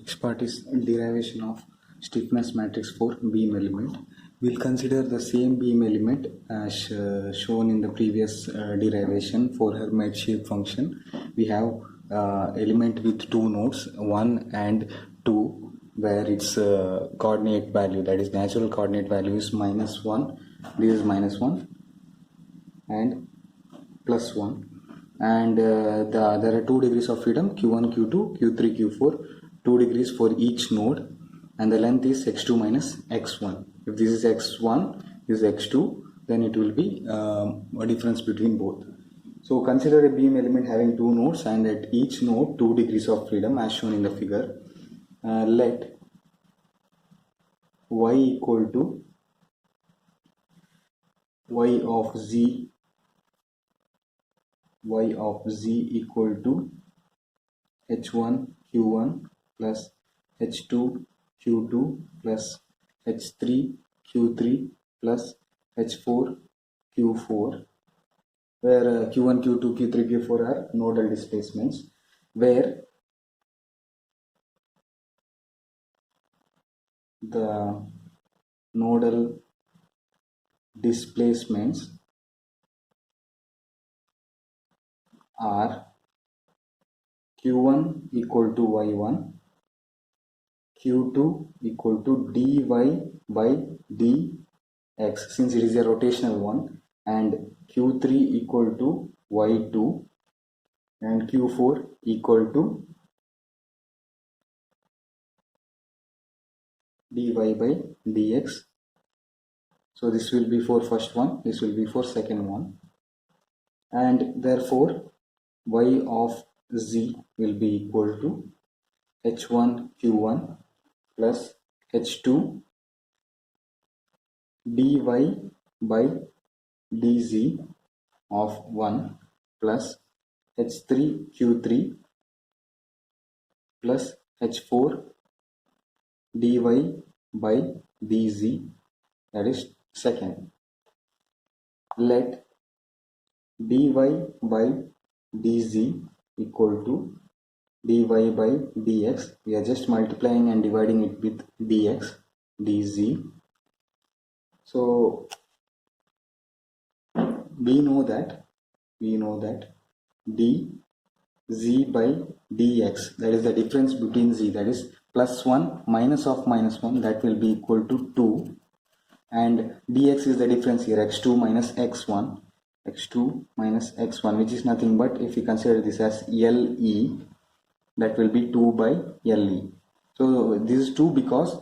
Next part is derivation of stiffness matrix for beam element. We'll consider the same beam element as shown in the previous derivation for Hermite shape function. We have element with two nodes, 1 and 2, where its coordinate value, that is natural coordinate value, is -1. This is -1 and +1. And there are 2 degrees of freedom, q1, q2, q3, q4, 2 degrees for each node, and the length is x2 minus x1. If this is x1, this is x2, then it will be a difference between both. So consider a beam element having 2 nodes, and at each node 2 degrees of freedom as shown in the figure. Let y equal to y of z equal to h1 q1 plus h2 q2 plus h3 q3 plus h4 q4, where q1 q2 q3 q4 are nodal displacements, where the nodal displacements are q1 equal to y1, q2 equal to dy by dx since it is a rotational one, and q3 equal to y2, and q4 equal to dy by dx. So this will be for first one, this will be for second one, and therefore y of z will be equal to h1 q1 plus h2 dy by dz of 1 plus h3 q3 plus h4 dy by dz, that is second. Let dy by dz equal to dy by dx. We are just multiplying and dividing it with dx dz. So we know that dz by dx, that is the difference between z, that is +1 minus of -1, that will be equal to 2, and dx is the difference here, x2 minus x1, which is nothing but, if we consider this as le, that will be 2 by le. So this is 2 because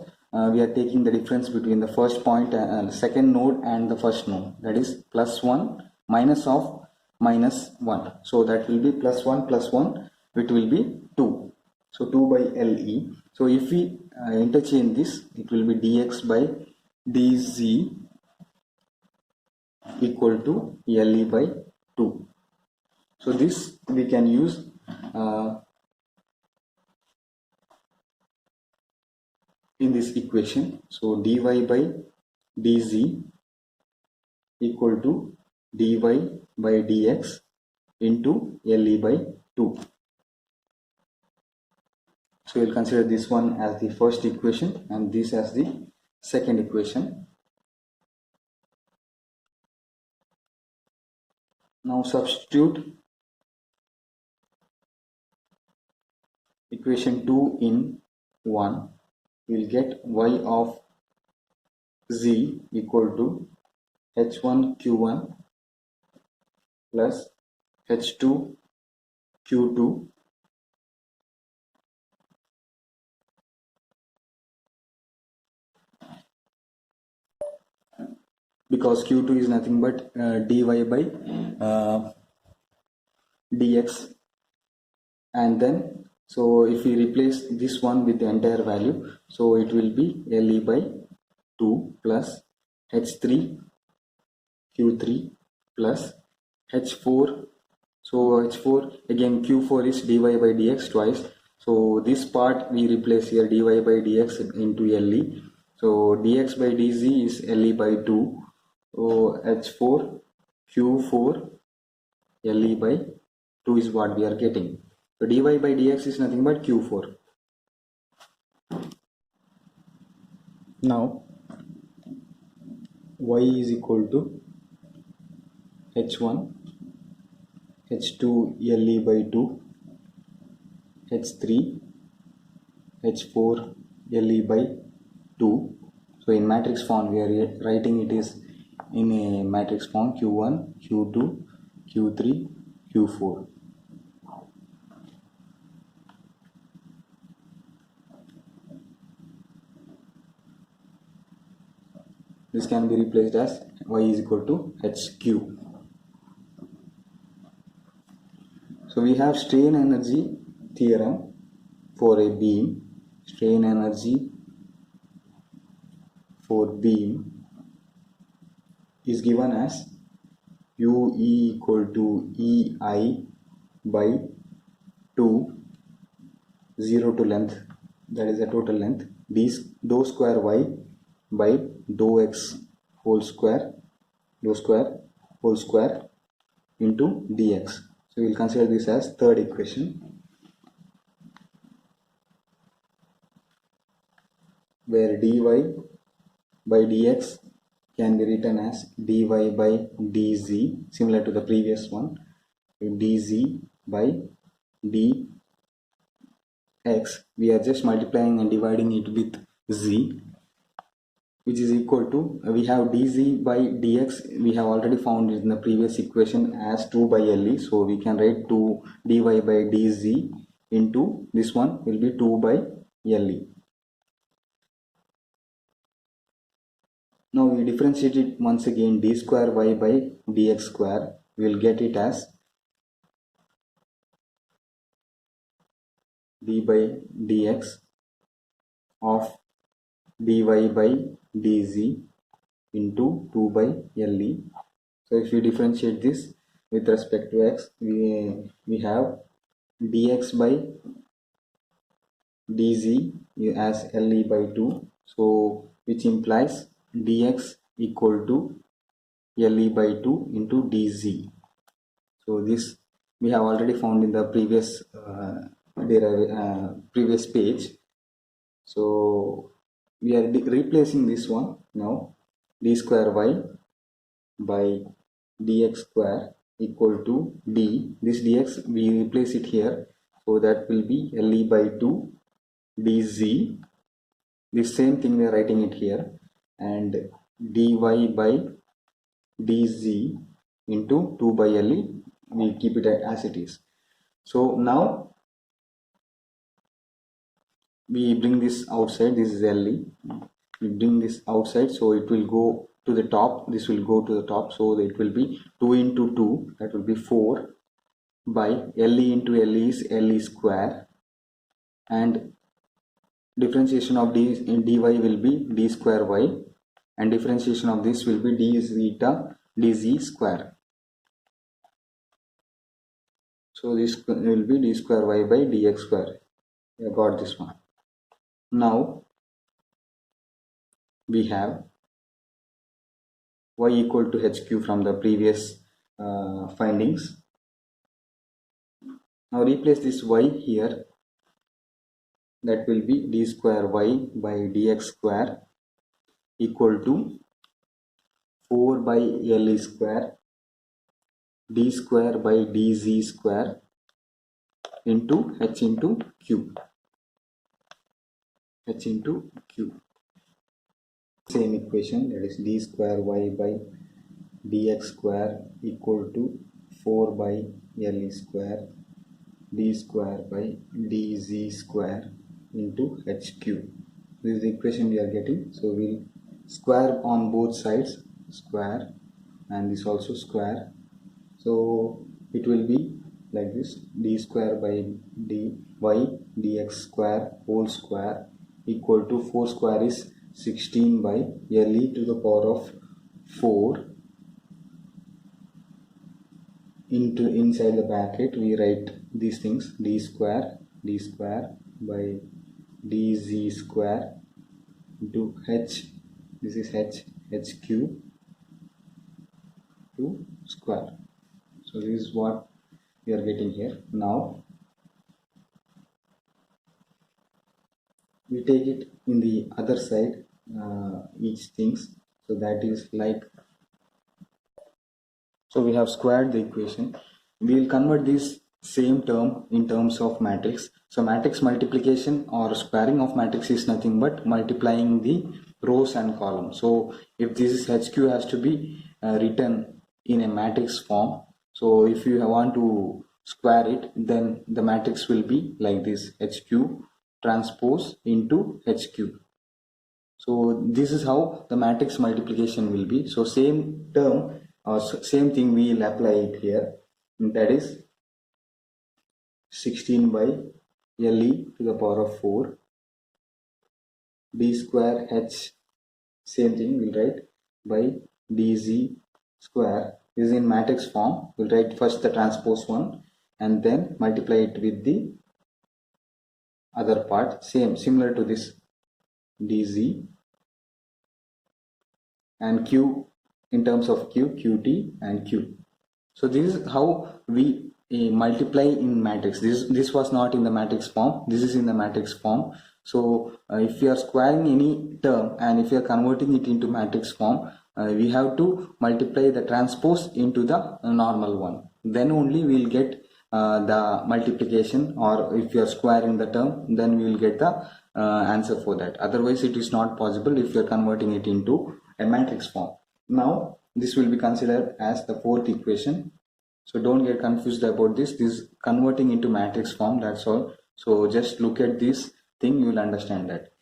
we are taking the difference between the first point, second node, and the first node, that is +1 minus of -1, so that will be +1 plus 1, which will be 2, so 2 by le. So if we interchange this, it will be dx by dz equal to le by 2. So this we can use in this equation. So dy by dz equal to dy by dx into le by 2. So we'll consider this one as the first equation and this as the second equation. Now substitute equation 2 in 1. We'll get y of z equal to h1 q1 plus h2 q2 because q2 is nothing but dy by dx, and then so if we replace this one with the entire value, so it will be le by 2 plus h3 q3 plus h4, so h4 again, q4 is dy by dx twice, so this part we replace here, dy by dx into le, so dx by dz is le by 2, so h4 q4 le by 2 is what we are getting. So dy by dx is nothing but q4. Now y is equal to h1 h2 le by 2 h3 h4 le by 2. So in matrix form we are writing it is in a matrix form q1 q2 q3 q4. This can be replaced as y is equal to hq. So we have strain energy theorem for a beam. Strain energy for beam is given as UE equal to EI by 2, 0 to length, that is the total length, dou square y by dou x whole square, whole square into dx. So we will consider this as third equation. Where dy by dx can be written as dy by dz, similar to the previous one. Dz by dx, we are just multiplying and dividing it with z, which is equal to, we have dz by dx, we have already found it in the previous equation as 2 by le. So we can write 2 dy by dz into this one will be 2 by le. Now we differentiate it once again, d square y by dx square, we will get it as d by dx of dy by dz into 2 by le. So if we differentiate this with respect to x, we have dx by dz as le by 2, so which implies dx equal to le by 2 into dz. So this we have already found in the previous previous page. So we are replacing this one now, d square y by dx square equal to d, this dx we replace it here, so that will be le by 2 dz. This same thing we are writing it here, and dy by dz into 2 by le, we keep it as it is. So now we bring this outside, this is le, we bring this outside, so it will go to the top, this will go to the top, so it will be 2 into 2, that will be 4 by le into le is le square, and differentiation of dy will be d square y, and differentiation of this will be d zeta dz square. So this will be d square y by dx square. I got this one. Now we have y equal to hq from the previous findings. Now replace this y here, that will be d square y by dx square equal to 4 by le square d square by dz square into h into q. Same equation, that is d square y by dx square equal to 4 by le square d square by dz square into hq. This is the equation we are getting. So we'll square on both sides, square, and this also square. So it will be like this, d square by dy dx square whole square equal to 4 square is 16 by le to the power of 4 into inside the bracket we write these things, d square by dz square into h, this is hq to square. So this is what we are getting here. Now we take it in the other side, each things. So that is like, so we have squared the equation. We will convert this same term in terms of matrix. So matrix multiplication or squaring of matrix is nothing but multiplying the rows and columns. So if this is HQ has to be written in a matrix form. So if you want to square it, then the matrix will be like this: HQ transpose into HQ. So this is how the matrix multiplication will be. So same term or same thing we will apply it here. That is 16 by LE to the power of 4 D square H, same thing we'll write, by DZ square. This is in matrix form. We'll write first the transpose one and then multiply it with the other part, similar to this DZ, and Q in terms of QT and Q. So this is how we multiply in matrix. This was not in the matrix form. This is in the matrix form. So if you are squaring any term and if you are converting it into matrix form, we have to multiply the transpose into the normal one. Then only we will get the multiplication, or if you are squaring the term, then we will get the answer for that. Otherwise it is not possible if you are converting it into a matrix form. Now this will be considered as the fourth equation. So don't get confused about this. This is converting into matrix form, that's all. So just look at this thing, you will understand that.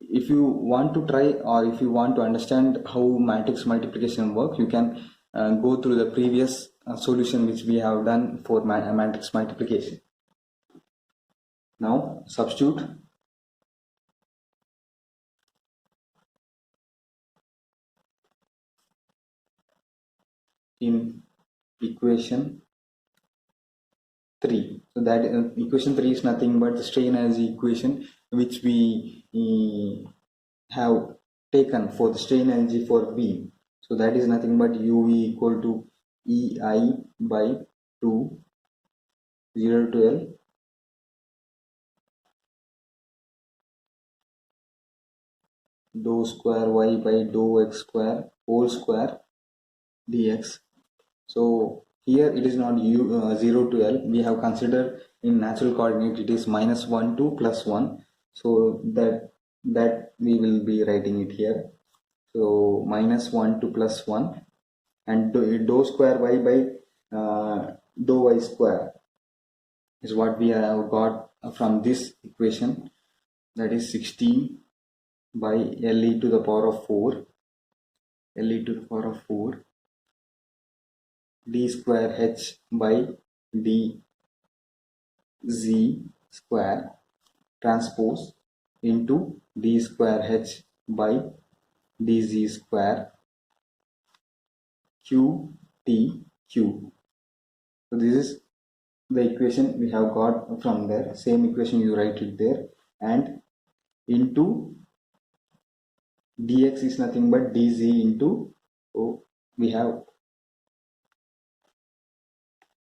If you want to try, or if you want to understand how matrix multiplication works, you can go through the previous solution which we have done for matrix multiplication. Now substitute in equation 3. So that equation 3 is nothing but the strain energy equation which we have taken for the strain energy for beam. So that is nothing but UV equal to EI by 2 0 to L dou square y by dou x square whole square dx. So here it is not 0 to L. We have considered in natural coordinate it is -1 to +1. So that we will be writing it here. So -1 to +1, and dou square y by dou y square is what we have got from this equation. That is 16 by LE to the power of 4 LE to the power of 4 D square H by D Z square transpose into D square H by dz square q t q. So this is the equation we have got from there. Same equation you write it there, and into dx is nothing but dz into, so we have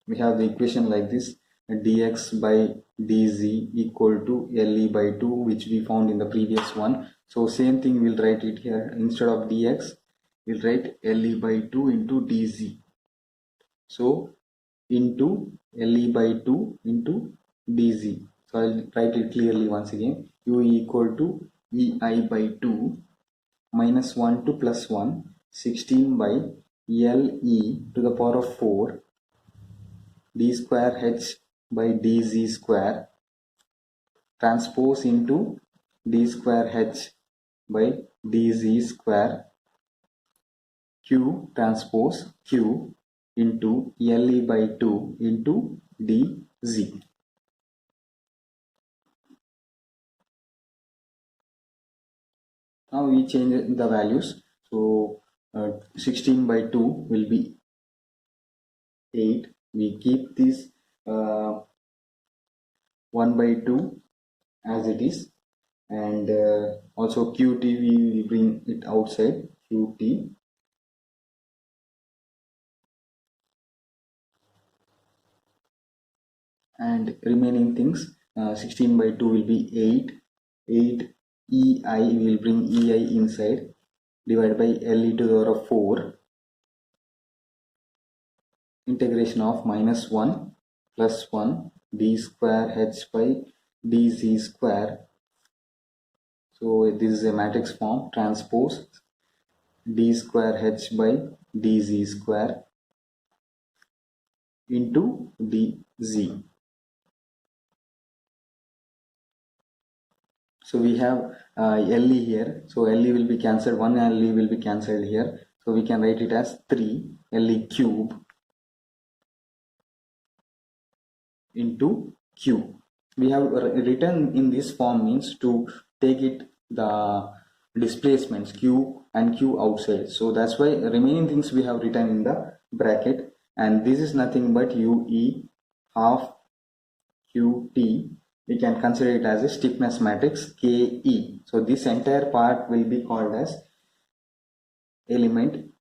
the equation like this: dx by dz equal to le by 2, which we found in the previous one. So same thing, we'll write it here. Instead of dx, we'll write le by 2 into dz. So into le by 2 into dz. So I'll write it clearly once again. U equal to ei by 2 -1 to +1 16 by le to the power of 4 d square h by dz square transpose into d square h by dz square q transpose q into le by 2 into dz. Now we change the values. So 16 by 2 will be 8. We keep this 1 by 2 as it is, and also qt we bring it outside, qt, and remaining things 16 by 2 will be 8 EI, we will bring EI inside, divided by LE to the power of 4, integration of minus 1 plus 1 d square h by dz square. So this is a matrix form, transpose d square h by dz square into dz. So we have LE here, so LE will be cancelled, one LE will be cancelled here, so we can write it as 3 LE cube into Q. We have written in this form means to take it the displacements Q and Q outside. So that's why remaining things we have written in the bracket, and this is nothing but UE half QT. We can consider it as a stiffness matrix KE. So this entire part will be called as element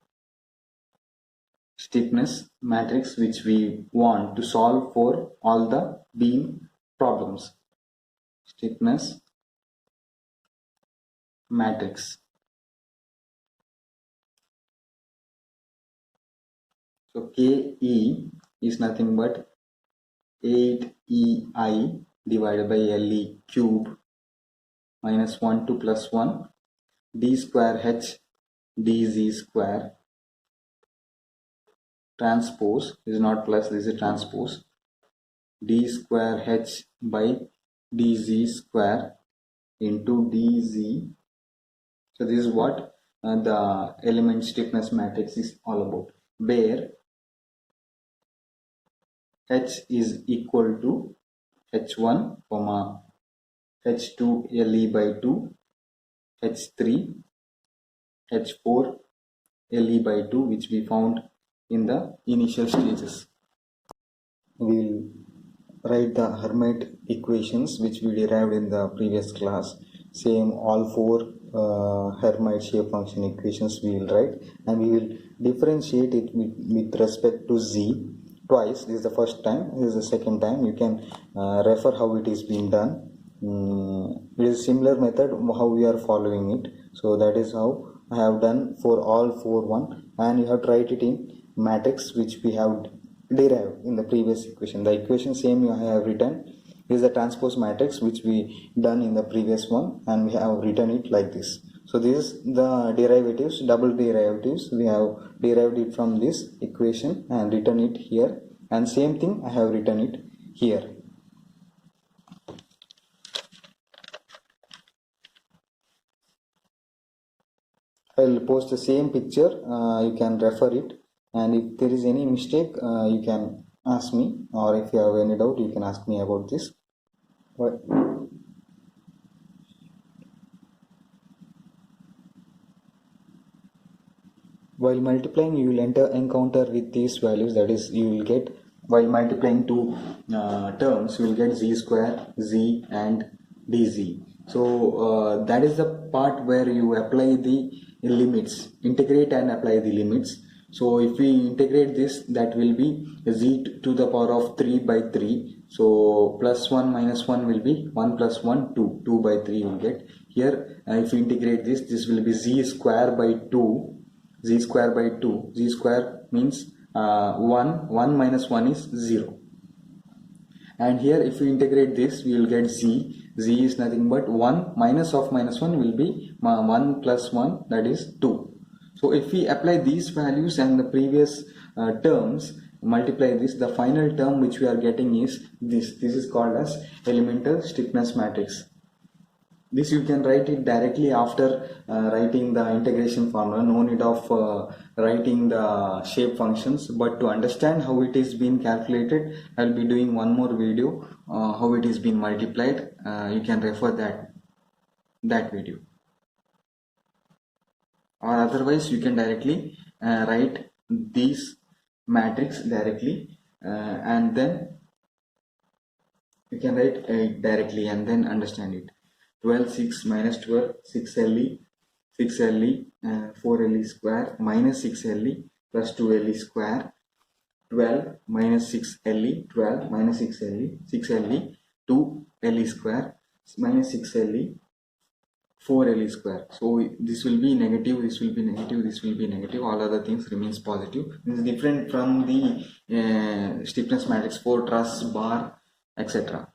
stiffness matrix, which we want to solve for all the beam problems. Stiffness matrix. So KE is nothing but 8EI divided by LE cube minus 1 to plus 1 d square h dz square transpose, this is not plus, this is transpose, d square h by dz square into dz. So this is what the element stiffness matrix is all about, where h is equal to h1 comma h2 LE by 2, h3 h4 LE by 2, which we found in the initial stages. We'll write the Hermite equations which we derived in the previous class. Same, all four Hermite shape function equations we will write, and we will differentiate it with respect to z twice. This is the first time, this is the second time. You can refer how it is being done. It is a similar method how we are following it. So that is how I have done for all four one, and you have to write it in matrix which we have derived in the previous equation. The equation same you have written is the transpose matrix which we done in the previous one, and we have written it like this. So this is the derivatives, double derivatives. We have derived it from this equation and written it here, and same thing I have written it here. I will post the same picture, you can refer it, and if there is any mistake you can ask me, or if you have any doubt you can ask me about this. While multiplying you will encounter with these values, that is you will get, while multiplying two terms, you will get z square, z and dz. So that is the part where you apply the limits, integrate and apply the limits. So if we integrate this, that will be z to the power of 3 by 3. So plus 1 minus 1 will be 1 plus 1 2, 2 by 3 will get here. If we integrate this will be z square by 2, z square by 2. Z square means 1 minus 1 is 0. And here if we integrate this, we will get z. Z is nothing but 1 minus of minus 1 will be 1 plus 1, that is 2. So if we apply these values and the previous terms, multiply this, the final term which we are getting is this. This is called as elemental stiffness matrix. This you can write it directly after writing the integration formula. No need of writing the shape functions, but to understand how it is being calculated, I will be doing one more video how it is being multiplied. You can refer that video, or otherwise you can directly write this matrix directly, and then you can write it directly and then understand it. 12 6 minus 12 6 LE 6 LE 4 LE square minus 6 LE plus 2 LE square, 12 minus 6 LE 12 minus 6 LE 6 LE 2 LE square minus 6 LE 4L square. So this will be negative, this will be negative, this will be negative, all other things remains positive. This is different from the stiffness matrix 4 truss bar, etc.